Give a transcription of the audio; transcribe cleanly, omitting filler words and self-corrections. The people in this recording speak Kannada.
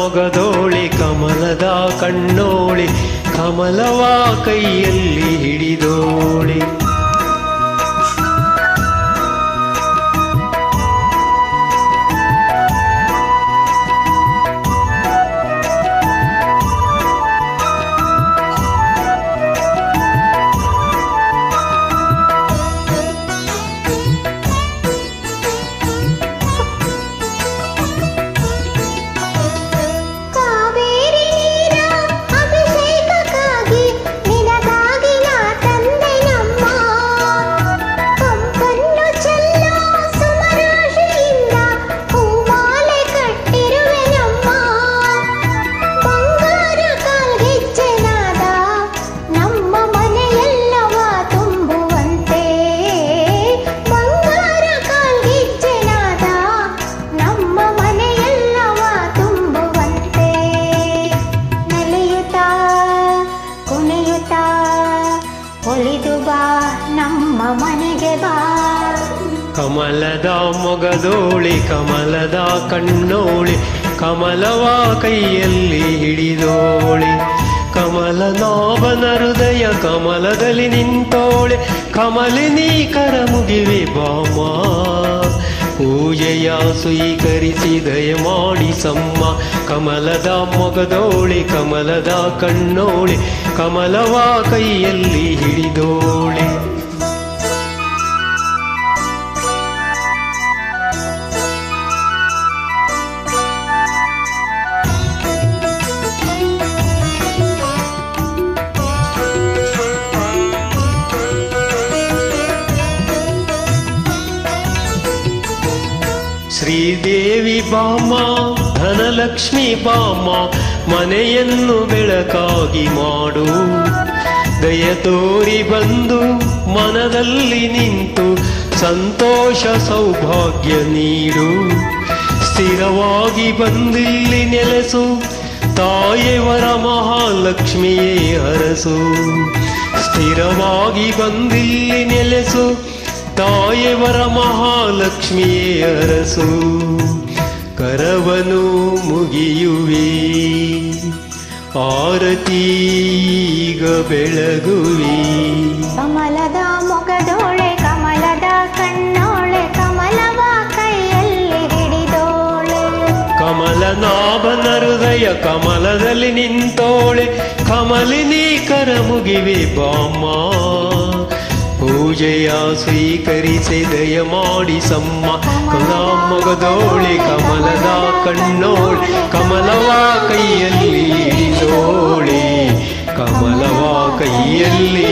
ಮೊಗದೋಳಿ ಕಮಲದ ಕಣ್ಣೋಳಿ ಕಮಲವ ಕೈಯಲ್ಲಿ ಹಿಡಿದೋಳಿ. ಒಲಿದು ಬಾ ನಮ್ಮ ಮನೆಗೆ ಬಾ. ಕಮಲದ ಮೊಗದೋಳಿ ಕಮಲದ ಕಣ್ಣೋಳಿ ಕಮಲವ ಕೈಯಲ್ಲಿ ಹಿಡಿದೋಳಿ. ಕಮಲನಾಭನ ಹೃದಯ ಕಮಲದಲ್ಲಿ ನಿಂತೋಳೆ ಕಮಲಿನಿ ಕರ ಮುಗಿವೆ ಬಾಮ. ಪೂಜೆಯ ಸ್ವೀಕರಿಸಿ ದಯಮಾಡಿ ಸಮ್ಮ. ಕಮಲದ ಮೊಗದೋಳಿ ಕಮಲದ ಕಣ್ಣೋಳಿ ಕಮಲವ ಕೈಯಲ್ಲಿ ಹಿಡಿದೋಳೆ. ಶ್ರೀದೇವಿ ಬಾಮ ಧನಲಕ್ಷ್ಮಿ ಬಾಮ ಮನೆಯನ್ನು ಬೆಳಕಾಗಿ ಮಾಡು. ದಯ ತೋರಿ ಬಂದು ಮನದಲ್ಲಿ ನಿಂತು ಸಂತೋಷ ಸೌಭಾಗ್ಯ ನೀಡು. ಸ್ಥಿರವಾಗಿ ಬಂದಿಲ್ಲಿ ನೆಲೆಸು ತಾಯೇವರ ಮಹಾಲಕ್ಷ್ಮಿಯೇ ಹರಸು. ಸ್ಥಿರವಾಗಿ ಬಂದಿಲ್ಲಿ ನೆಲೆಸು ತಾಯೇವರ ಮಹಾಲಕ್ಷ್ಮಿಯೇ ಅರಸು. ಕರವನು ಮುಗಿಯುವೆ ಆರತೀಗ ಬೆಳಗುವೆ. ಕಮಲದ ಮೊಗದೋಳೆ ಕಮಲದ ಕಣ್ಣೋಳೆ ಕಮಲವ ಕೈಯಲ್ಲಿ ಹಿಡಿದೋಳೆ. ಕಮಲನಾಭನ ಹೃದಯ ಕಮಲದಲ್ಲಿ ನಿಂತೋಳೆ ಕಮಲಿನಿ ಕರ ಮುಗಿವೆ ಬಾಮ. ಪೂಜೆಯ ಸ್ವೀಕರಿಸಿ ದಯಮಾಡಿ ಸಮ್ಮ. ಕಮಲ ಮೊಗದೋಳಿ ಕಮಲದ ಕಣ್ಣೋಳಿ ಕಮಲವ ಕೈಯಲ್ಲಿ ಹಿಡಿದೋಳೆ ಕಮಲವ ಕೈಯಲ್ಲಿ